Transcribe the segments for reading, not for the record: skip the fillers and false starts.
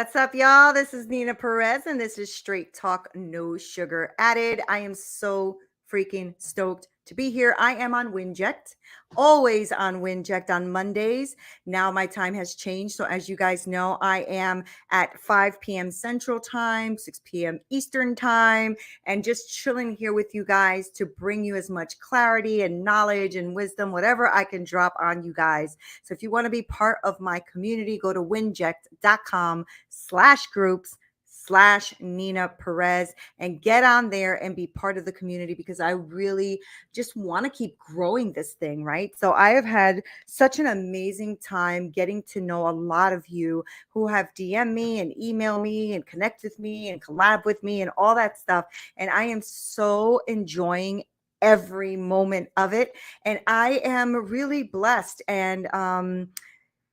What's up, y'all? This is Neena Perez, and this is Straight Talk, No Sugar Added. I am so freaking stoked to be here. I am on Winject, always on Winject on Mondays. Now my time has changed. So as you guys know, I am at 5 p.m. Central Time, 6 p.m. Eastern Time, and just chilling here with you guys to bring you as much clarity and knowledge and wisdom, whatever I can drop on you guys. So if you want to be part of my community, go to winject.com/groups/Neena Perez and get on there and be part of the community, because I really just want to keep growing this thing, right? So I have had such an amazing time getting to know a lot of you who have DM me and email me and connect with me and collab with me and all that stuff. And I am so enjoying every moment of it. And I am really blessed and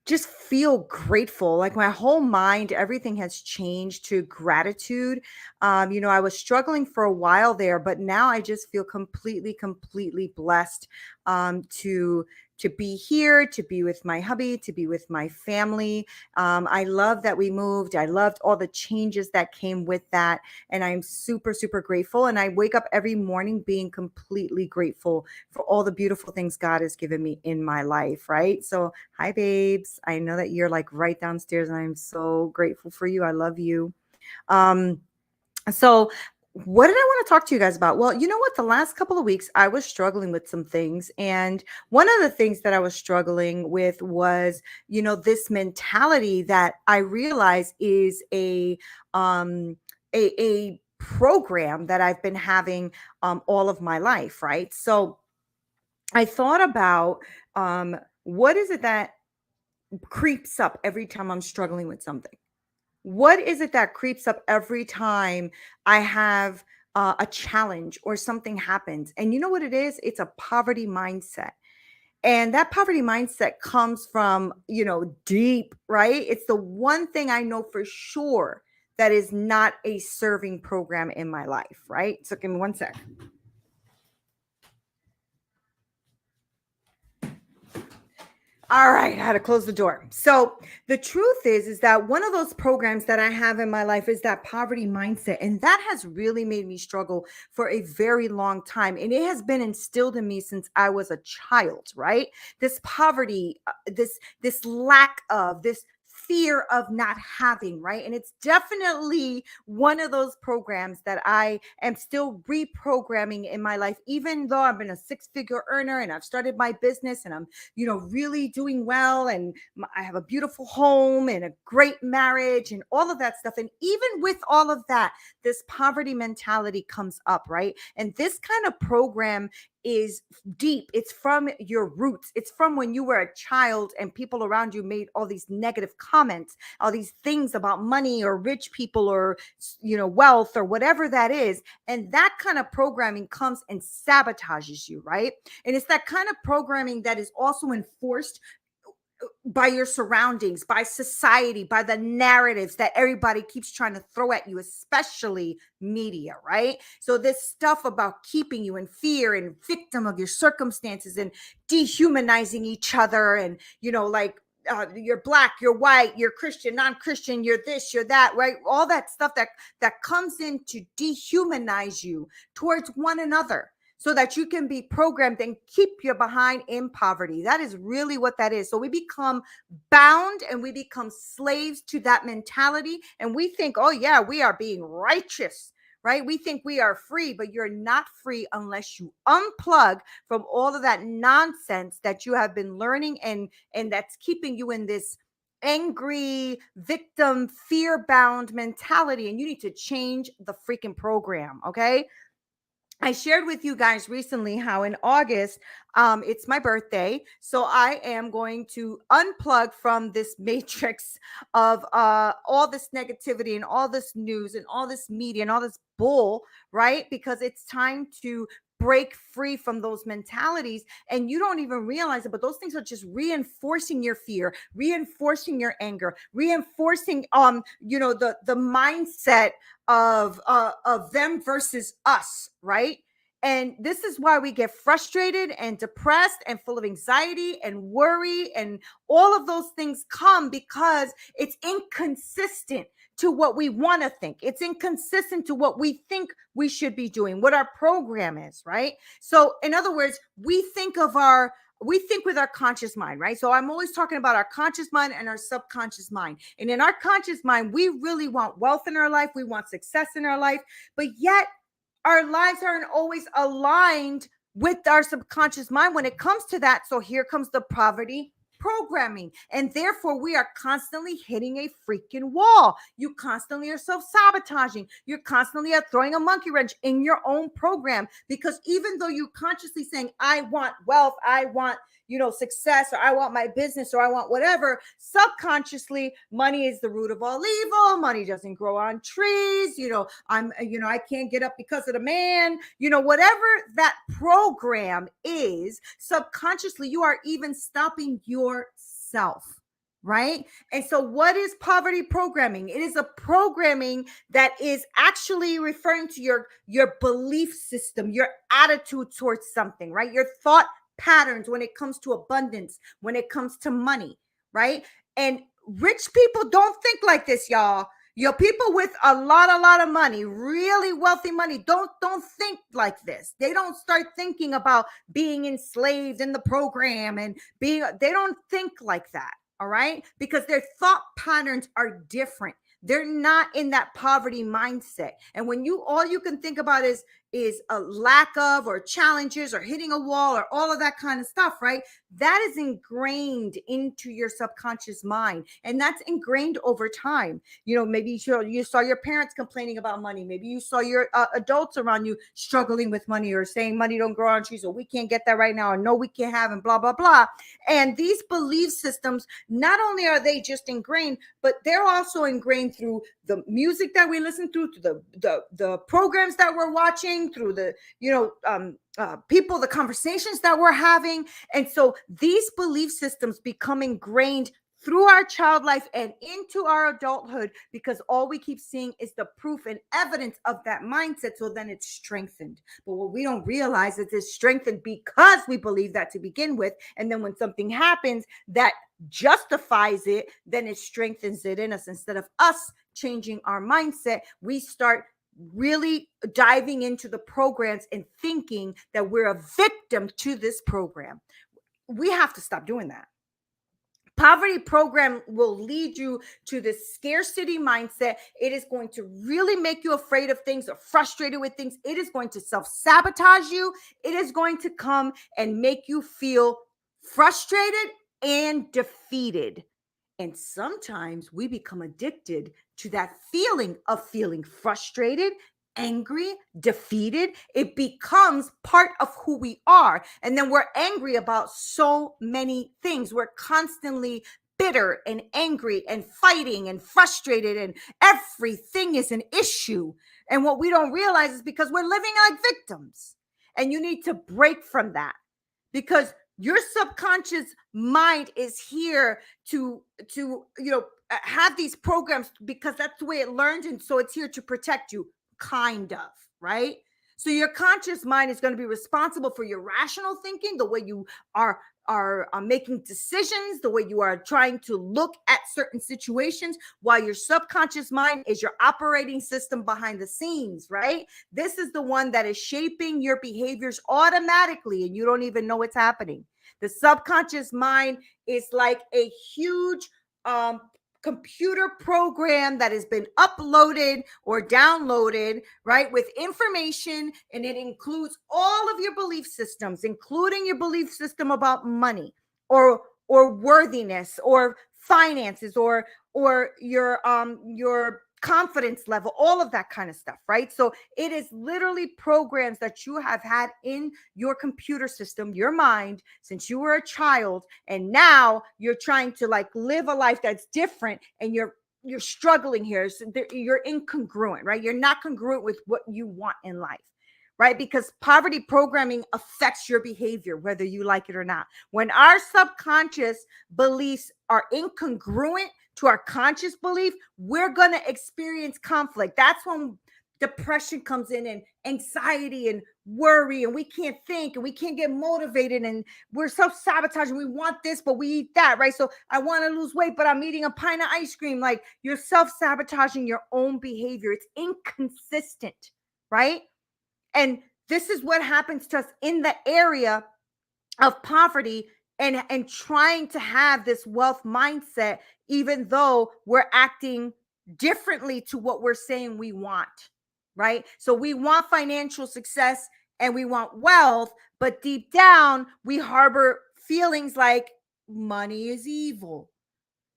just feel grateful. Like my whole mind, everything has changed to gratitude. I was struggling for a while there, but now I just feel completely blessed to be here, to be with my hubby, to be with my family. I love that we moved. I loved all the changes that came with that. And I'm super grateful. And I wake up every morning being completely grateful for all the beautiful things God has given me in my life, right? So, hi, babes. I know that you're like right downstairs, and I'm so grateful for you. I love you. So what did I want to talk to you guys about? Well, you know what? The last couple of weeks, I was struggling with some things. And one of the things that I was struggling with was, this mentality that I realize is a program that I've been having all of my life, right? So I thought about what is it that creeps up every time I'm struggling with something? What is it that creeps up every time I have a challenge or something happens? And you know what it is? It's a poverty mindset. And that poverty mindset comes from, deep, right? It's the one thing I know for sure that is not a serving program in my life, right? So give me one sec. All right, I had to close the door. So the truth is that one of those programs that I have in my life is that poverty mindset. And that has really made me struggle for a very long time. And it has been instilled in me since I was a child, right? This poverty, this lack of, this fear of not having, right? And it's definitely one of those programs that I am still reprogramming in my life, even though I've been a six-figure earner and I've started my business and I'm really doing well. And I have a beautiful home and a great marriage and all of that stuff. And even with all of that, this poverty mentality comes up, right? And this kind of program is deep. It's from your roots. It's from when you were a child and people around you made all these negative comments, all these things about money or rich people or, wealth or whatever that is. And that kind of programming comes and sabotages you, right? And it's that kind of programming that is also enforced by your surroundings, by society, by the narratives that everybody keeps trying to throw at you, especially media, right? So this stuff about keeping you in fear and victim of your circumstances and dehumanizing each other and, you're black, you're white, you're Christian, non-Christian, you're this, you're that, right? All that stuff that comes in to dehumanize you towards one another, so that you can be programmed and keep you behind in poverty. That is really what that is. So we become bound and we become slaves to that mentality. And we think, oh yeah, we are being righteous, right? We think we are free, but you're not free unless you unplug from all of that nonsense that you have been learning and that's keeping you in this angry, victim, fear-bound mentality. And you need to change the freaking program, okay? I shared with you guys recently how in August, it's my birthday. So I am going to unplug from this matrix of all this negativity and all this news and all this media and all this bull, right? Because it's time to break free from those mentalities, and you don't even realize it, but those things are just reinforcing your fear, reinforcing your anger, reinforcing the mindset of them versus us, right? And this is why we get frustrated and depressed and full of anxiety and worry, and all of those things come because it's inconsistent. to what we want to think. It's inconsistent to what we think we should be doing, what our program is, right? So in other words, we think with our conscious mind, right? So I'm always talking about our conscious mind and our subconscious mind. And in our conscious mind, we really want wealth in our life. We want success in our life, but yet our lives aren't always aligned with our subconscious mind when it comes to that. So here comes the poverty programming. And therefore, we are constantly hitting a freaking wall. You constantly are self-sabotaging. You're constantly throwing a monkey wrench in your own program, because even though you're consciously saying, I want wealth, I want, success, or I want my business, or I want whatever, subconsciously, money is the root of all evil. Money doesn't grow on trees. I can't get up because of the man, whatever that program is, subconsciously, you are even stopping yourself. Right? And so what is poverty programming? It is a programming that is actually referring to your belief system, your attitude towards something, right? Your thought patterns when it comes to abundance, when it comes to money, right? And rich people don't think like this, y'all. People with a lot of money, really wealthy money, don't think like this. They don't start thinking about being enslaved in the program and they don't think like that. All right, because their thought patterns are different. They're not in that poverty mindset. And when all you can think about is a lack of, or challenges, or hitting a wall, or all of that kind of stuff, right? That is ingrained into your subconscious mind. And that's ingrained over time. Maybe you saw your parents complaining about money. Maybe you saw your adults around you struggling with money, or saying money don't grow on trees, or we can't get that right now, or no, we can't have, and blah, blah, blah. And these belief systems, not only are they just ingrained, but they're also ingrained through the music that we listen to the programs that we're watching, through the people, the conversations that we're having. And so these belief systems become ingrained through our child life and into our adulthood, because all we keep seeing is the proof and evidence of that mindset. So then it's strengthened. But what we don't realize is it's strengthened because we believe that to begin with. And then when something happens that justifies it, then it strengthens it in us. Instead of us changing our mindset, we start really diving into the programs and thinking that we're a victim to this program. We have to stop doing that. Poverty program will lead you to this scarcity mindset. It is going to really make you afraid of things or frustrated with things. It is going to self-sabotage you. It is going to come and make you feel frustrated and defeated. And sometimes we become addicted to that feeling of feeling frustrated, angry, defeated. It becomes part of who we are. And then we're angry about so many things. We're constantly bitter and angry and fighting and frustrated, and everything is an issue. And what we don't realize is because we're living like victims. And you need to break from that, because your subconscious mind is here to have these programs, because that's the way it learned. And so it's here to protect you, kind of, right? So your conscious mind is going to be responsible for your rational thinking, the way you are making decisions, the way you are trying to look at certain situations, while your subconscious mind is your operating system behind the scenes, right? This is the one that is shaping your behaviors automatically, and you don't even know what's happening. The subconscious mind is like a huge computer program that has been uploaded or downloaded, right, with information, and it includes all of your belief systems, including your belief system about money, or worthiness, or finances, or your confidence level, all of that kind of stuff, right? So it is literally programs that you have had in your computer system, your mind, since you were a child, and now you're trying to live a life that's different, and you're struggling here. So you're incongruent, right? You're not congruent with what you want in life, right? Because poverty programming affects your behavior, whether you like it or not. When our subconscious beliefs are incongruent to our conscious belief, we're going to experience conflict. That's when depression comes in, and anxiety and worry, and we can't think and we can't get motivated, and we're self-sabotaging. We want this, but we eat that, right? So I want to lose weight, but I'm eating a pint of ice cream. Like, you're self-sabotaging your own behavior. It's inconsistent, right? And this is what happens to us in the area of poverty and trying to have this wealth mindset, even though we're acting differently to what we're saying we want, right? So we want financial success and we want wealth, but deep down we harbor feelings like money is evil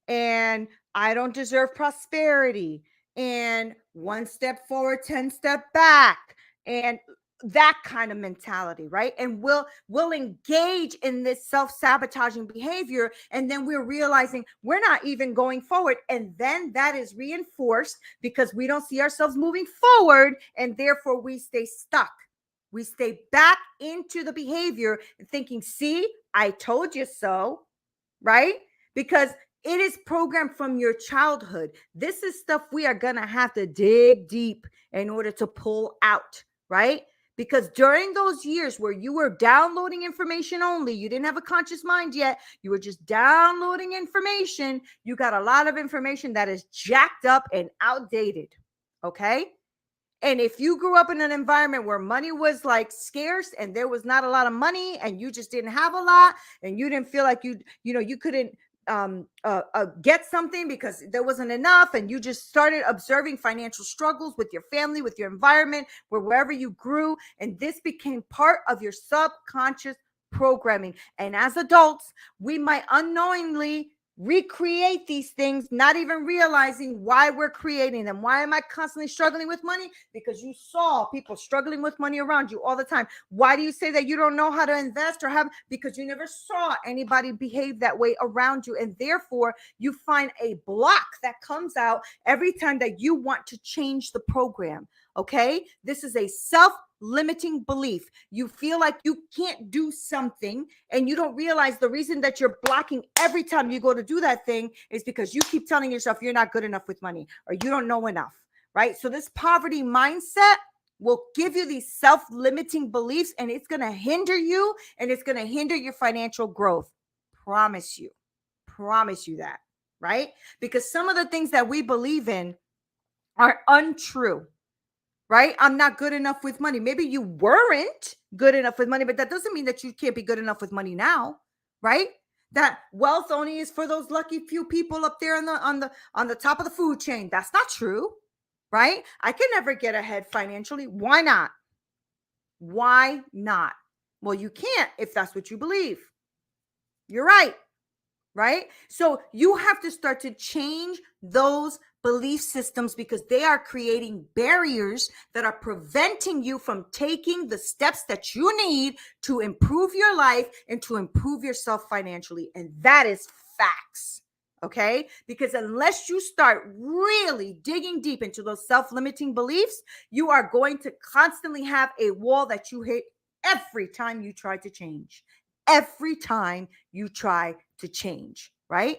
and I don't deserve prosperity and one step forward, 10 step back, and that kind of mentality, right? And we'll engage in this self-sabotaging behavior, and then we're realizing we're not even going forward, and then that is reinforced because we don't see ourselves moving forward, and therefore we stay stuck. We stay back into the behavior and thinking, see, I told you so, right? Because it is programmed from your childhood. This is stuff we are going to have to dig deep in order to pull out, right? Because during those years where you were downloading information only, you didn't have a conscious mind yet, you were just downloading information, you got a lot of information that is jacked up and outdated, okay? And if you grew up in an environment where money was like scarce and there was not a lot of money and you just didn't have a lot and you didn't feel like you couldn't get something because there wasn't enough, and you just started observing financial struggles with your family, with your environment, wherever you grew, and this became part of your subconscious programming. And as adults, we might unknowingly recreate these things, not even realizing why we're creating them. Why am I constantly struggling with money? Because you saw people struggling with money around you all the time. Why do you say that you don't know how to invest or have? Because you never saw anybody behave that way around you. And therefore, you find a block that comes out every time that you want to change the program. Okay? This is a self-limiting belief. You feel like you can't do something, and you don't realize the reason that you're blocking every time you go to do that thing is because you keep telling yourself you're not good enough with money or you don't know enough, right? So this poverty mindset will give you these self-limiting beliefs, and it's going to hinder you, and it's going to hinder your financial growth. Promise you that, right? Because some of the things that we believe in are untrue. Right? I'm not good enough with money. Maybe you weren't good enough with money, but that doesn't mean that you can't be good enough with money now, right? That wealth only is for those lucky few people up there on the top of the food chain. That's not true, right? I can never get ahead financially. Why not? Why not? Well, you can't if that's what you believe. You're right. Right? So you have to start to change those belief systems because they are creating barriers that are preventing you from taking the steps that you need to improve your life and to improve yourself financially. And that is facts. Okay? Because unless you start really digging deep into those self-limiting beliefs, you are going to constantly have a wall that you hit every time you try to change. Every time you try to change, right?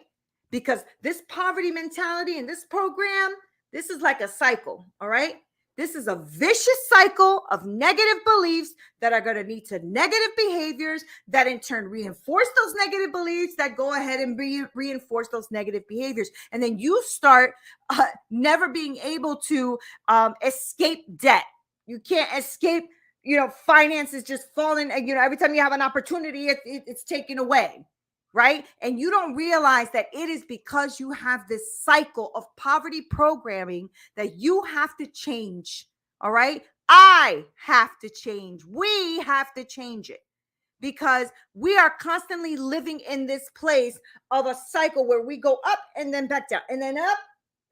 Because this poverty mentality and this program, this is like a cycle, all right? This is a vicious cycle of negative beliefs that are going to lead to negative behaviors that in turn reinforce those negative beliefs that go ahead and reinforce those negative behaviors. And then you start never being able to escape debt. You can't escape finances just falling, every time you have an opportunity, it's taken away, right? And you don't realize that it is because you have this cycle of poverty programming that you have to change, all right? I have to change. We have to change it because we are constantly living in this place of a cycle where we go up and then back down and then up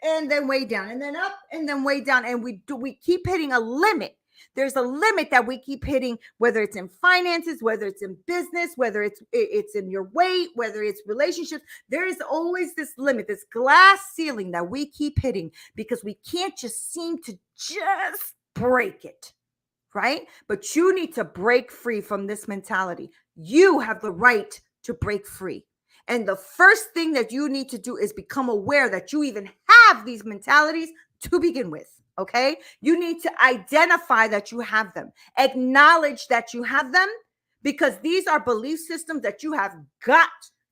and then way down and then up and then way down. And we keep hitting a limit. There's a limit that we keep hitting, whether it's in finances, whether it's in business, whether it's in your weight, whether it's relationships. There is always this limit, this glass ceiling that we keep hitting because we can't just seem to just break it, right? But you need to break free from this mentality. You have the right to break free. And the first thing that you need to do is become aware that you even have these mentalities to begin with. Okay. You need to identify that you have them, acknowledge that you have them, because these are belief systems that you have got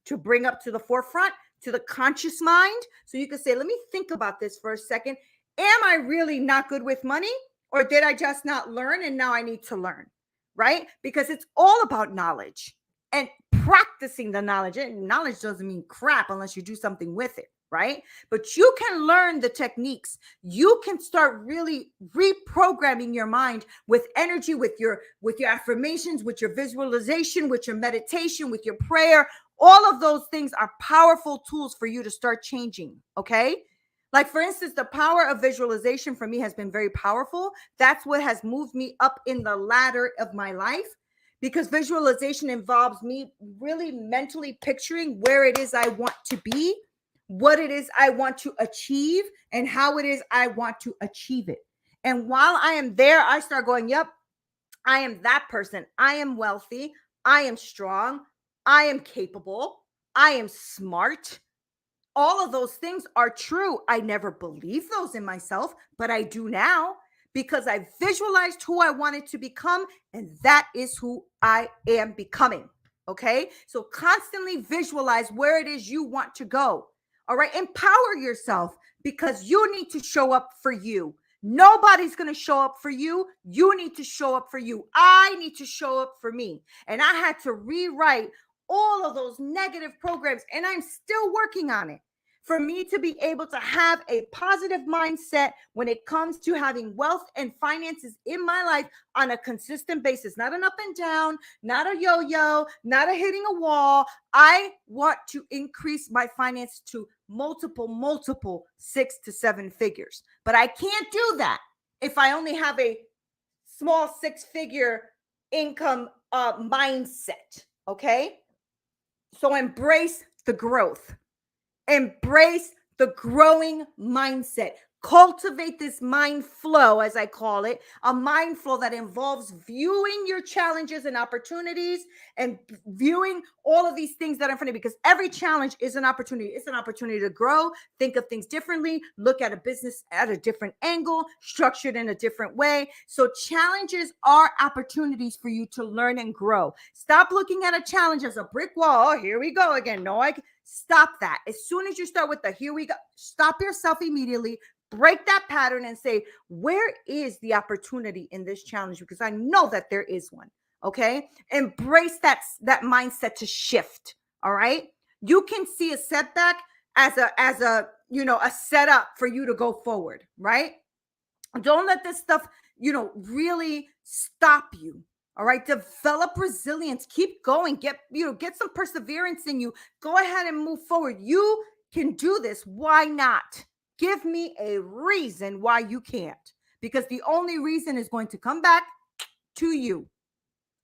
to bring up to the forefront, to the conscious mind. So you can say, let me think about this for a second. Am I really not good with money? Or did I just not learn and now I need to learn? Right? Because it's all about knowledge and practicing the knowledge. And knowledge doesn't mean crap unless you do something with it. Right? But you can learn the techniques. You can start really reprogramming your mind with energy, with your affirmations, with your visualization, with your meditation, with your prayer. All of those things are powerful tools for you to start changing. Okay. Like, for instance, the power of visualization for me has been very powerful. That's what has moved me up in the ladder of my life, because visualization involves me really mentally picturing where it is I want to be, what it is I want to achieve, and how it is I want to achieve it. And while I am there, I start going, yep, I am that person. I am wealthy. I am strong. I am capable. I am smart. All of those things are true. I never believed those in myself, but I do now, because I visualized who I wanted to become, and that is who I am becoming. Okay. So constantly visualize where it is you want to go. All right. Empower yourself, because you need to show up for you. Nobody's going to show up for you. You need to show up for you. I need to show up for me. And I had to rewrite all of those negative programs, and I'm still working on it, for me to be able to have a positive mindset when it comes to having wealth and finances in my life on a consistent basis, not an up and down, not a yo-yo, not a hitting a wall. I want to increase my finance to multiple 6 to 7 figures, but I can't do that if I only have a small 6-figure income mindset. Okay. So embrace the growth. Embrace the growing mindset. Cultivate this mind flow, as I call it, a mind flow that involves viewing your challenges and opportunities, and viewing all of these things that are in front of you, because every challenge is an opportunity. It's an opportunity to grow, think of things differently, look at a business at a different angle, structured in a different way. So challenges are opportunities for you to learn and grow. Stop looking at a challenge as a brick wall. Oh, here we go again. No, stop that. As soon as you start with the here we go, stop yourself immediately. Break that pattern and say, where is the opportunity in this challenge? Because I know that there is one. Okay. Embrace that mindset to shift. All right. You can see a setback as a setup for you to go forward. Right. Don't let this stuff, really stop you. All right. Develop resilience. Keep going. Get some perseverance in you. Go ahead and move forward. You can do this. Why not? Give me a reason why you can't, because the only reason is going to come back to you.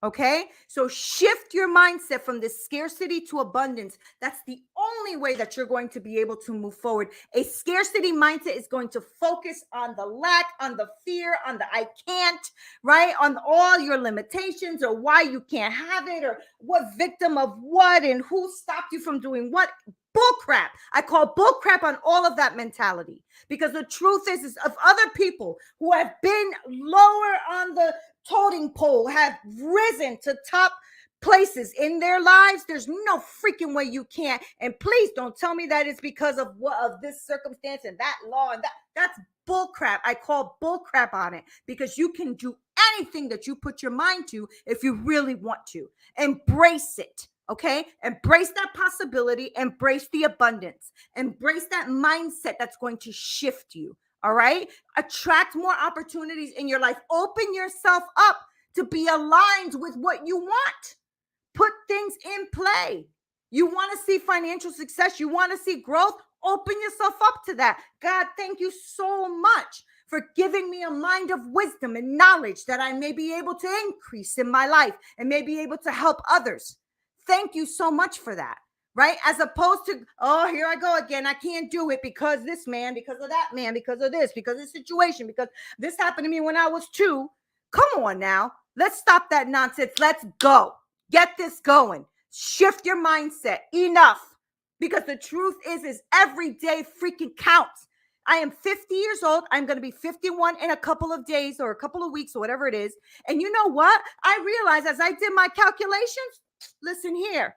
Okay. So shift your mindset from this scarcity to abundance. That's the only way that you're going to be able to move forward. A scarcity mindset is going to focus on the lack, on the fear, on the I can't, right? On all your limitations, or why you can't have it, or what victim of what, and who stopped you from doing what. Bullcrap. I call bullcrap on all of that mentality, because the truth is of other people who have been lower on the totem pole have risen to top places in their lives. There's no freaking way you can't. And please don't tell me that it's because of this circumstance and that law and that's bullcrap. I call bullcrap on it, because you can do anything that you put your mind to if you really want to. Embrace it. Okay. Embrace that possibility. Embrace the abundance. Embrace that mindset that's going to shift you. All right. Attract more opportunities in your life. Open yourself up to be aligned with what you want. Put things in play. You want to see financial success. You want to see growth. Open yourself up to that. God, thank you so much for giving me a mind of wisdom and knowledge that I may be able to increase in my life and may be able to help others. Thank you so much for that, right? As opposed to, oh, here I go again. I can't do it because this man, because of that man, because of this, because of the situation, because this happened to me when I was 2. Come on now. Let's stop that nonsense. Let's go. Get this going. Shift your mindset. Enough. Because the truth is every day freaking counts. I am 50 years old. I'm going to be 51 in a couple of days or a couple of weeks or whatever it is. And you know what? I realized as I did my calculations, listen here,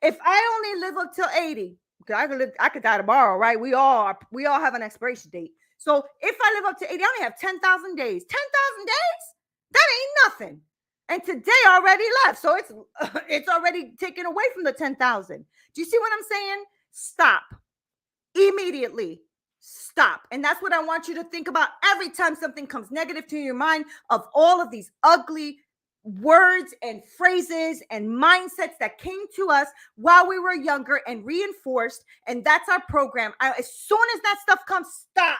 if I only live up till 80, because I could die tomorrow, right? We all have an expiration date. So if I live up to 80, I only have 10,000 days. 10,000 days? That ain't nothing. And today already left. So it's already taken away from the 10,000. Do you see what I'm saying? Stop. Immediately. Stop. And that's what I want you to think about every time something comes negative to your mind, of all of these ugly words and phrases and mindsets that came to us while we were younger and reinforced. And that's our program. As soon as that stuff comes, stop.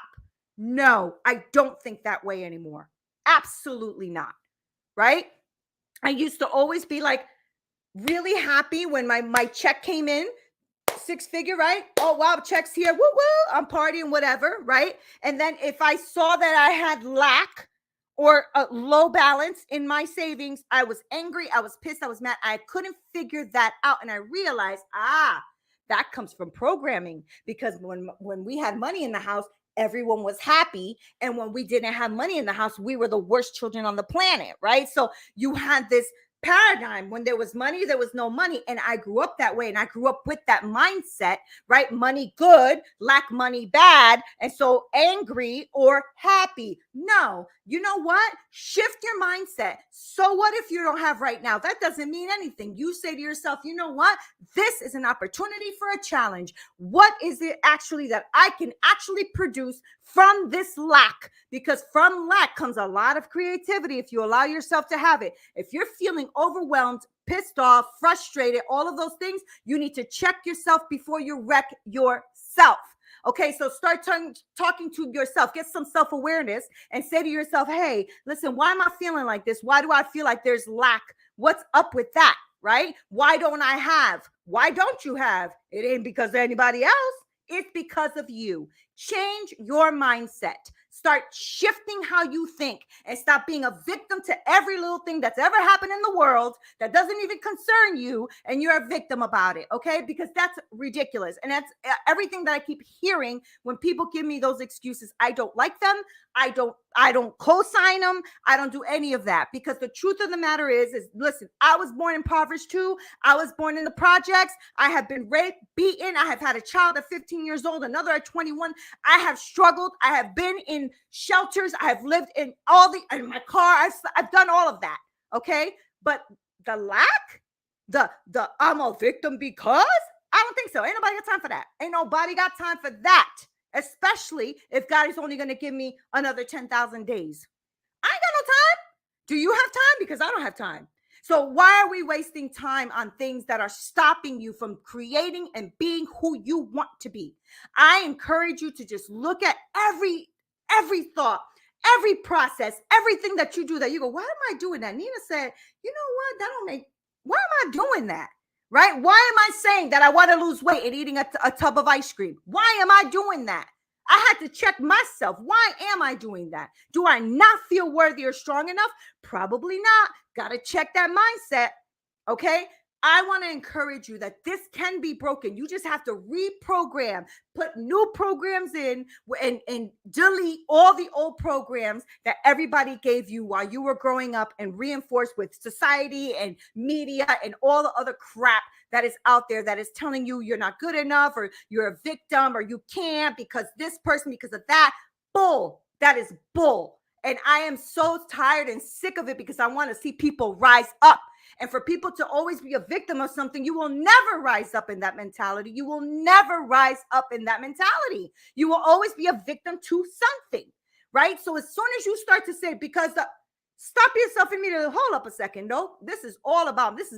No, I don't think that way anymore. Absolutely not. Right? I used to always be like really happy when my check came in. 6-figure, right? Oh, wow, checks here. Woo, woo. I'm partying, whatever, right? And then if I saw that I had lack or a low balance in my savings, I was angry, I was pissed, I was mad. I couldn't figure that out. And I realized, that comes from programming, because when we had money in the house, everyone was happy. And when we didn't have money in the house, we were the worst children on the planet, right? So you had this paradigm. When there was money, there was no money. And I grew up that way. And I grew up with that mindset, right? Money good, lack money bad. And so angry or happy. No, you know what? Shift your mindset. So what if you don't have right now? That doesn't mean anything. You say to yourself, you know what? This is an opportunity for a challenge. What is it actually that I can actually produce from this lack? Because from lack comes a lot of creativity if you allow yourself to have it. If you're feeling overwhelmed, pissed off, frustrated, all of those things, you need to check yourself before you wreck yourself. Okay, so start talking to yourself, get some self-awareness and say to yourself, hey, listen, why am I feeling like this? Why do I feel like there's lack? What's up with that, right? Why don't I have? Why don't you have? It ain't because of anybody else. It's because of you. Change your mindset. Start shifting how you think and stop being a victim to every little thing that's ever happened in the world that doesn't even concern you, and you're a victim about it, okay? Because that's ridiculous. And that's everything that I keep hearing when people give me those excuses. I don't like them. I don't co-sign them. I don't do any of that, because the truth of the matter is listen, I was born impoverished too. I was born in the projects. I have been raped, beaten. I have had a child at 15 years old, another at 21. I have struggled. I have been in shelters. I have lived in in my car. I've done all of that. Okay. But the lack, the I'm a victim because, I don't think so. Ain't nobody got time for that. Ain't nobody got time for that. Especially if God is only going to give me another 10,000 days. I ain't got no time. Do you have time? Because I don't have time. So why are we wasting time on things that are stopping you from creating and being who you want to be? I encourage you to just look at every thought, every process, everything that you do that you go, why am I doing that? Neena said, you know what? Why am I doing that? Right? Why am I saying that I want to lose weight and eating a tub of ice cream? Why am I doing that? I had to check myself. Why am I doing that? Do I not feel worthy or strong enough? Probably not. Got to check that mindset. Okay. I want to encourage you that this can be broken. You just have to reprogram, put new programs in, and delete all the old programs that everybody gave you while you were growing up, and reinforced with society and media and all the other crap that is out there that is telling you you're not good enough, or you're a victim, or you can't because this person, because of that. Bull. That is bull. And I am so tired and sick of it, because I want to see people rise up. And for people to always be a victim of something, you will never rise up in that mentality. You will never rise up in that mentality. You will always be a victim to something, right? So as soon as you start to say, stop yourself immediately. Hold up a second. No, this is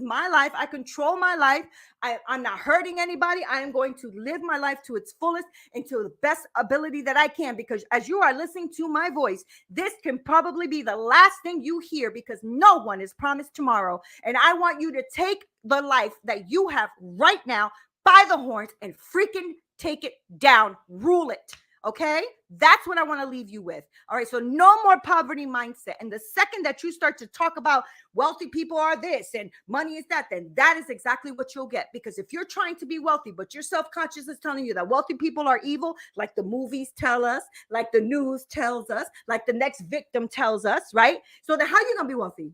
my life. I control my life. I'm not hurting anybody. I am going to live my life to its fullest and to the best ability that I can, because as you are listening to my voice, this can probably be the last thing you hear, because no one is promised tomorrow. And I want you to take the life that you have right now by the horns and freaking take it down, rule it. Okay, that's what I want to leave you with. All right, so no more poverty mindset. And the second that you start to talk about wealthy people are this and money is that, then that is exactly what you'll get. Because if you're trying to be wealthy, but your self-conscious is telling you that wealthy people are evil, like the movies tell us, like the news tells us, like the next victim tells us, right? So then how are you going to be wealthy?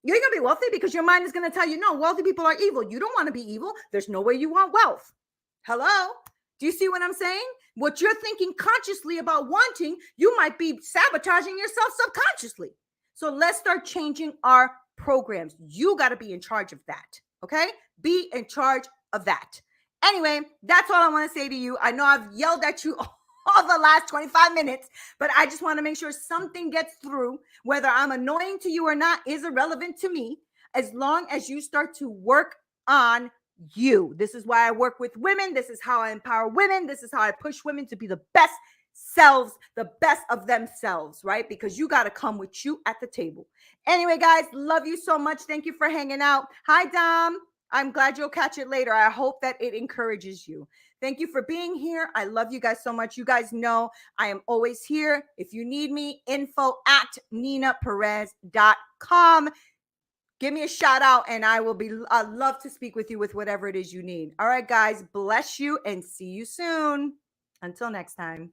You're going to be wealthy because your mind is going to tell you, no, wealthy people are evil. You don't want to be evil. There's no way you want wealth. Hello? Do you see what I'm saying? What you're thinking consciously about wanting, you might be sabotaging yourself subconsciously. So let's start changing our programs. You got to be in charge of that. Okay? Be in charge of that. Anyway, that's all I want to say to you. I know I've yelled at you all the last 25 minutes, but I just want to make sure something gets through. Whether I'm annoying to you or not is irrelevant to me, as long as you start to work on you. This is why I work with women. This is how I empower women. This is how I push women to be the best selves, the best of themselves, right? Because you got to come with you at the table. Anyway, guys, love you so much. Thank you for hanging out. Hi, Dom. I'm glad you'll catch it later. I hope that it encourages you. Thank you for being here. I love you guys so much. You guys know I am always here. If you need me, info@NeenaPerez.com. Give me a shout out and I'd love to speak with you with whatever it is you need. All right, guys, bless you and see you soon. Until next time.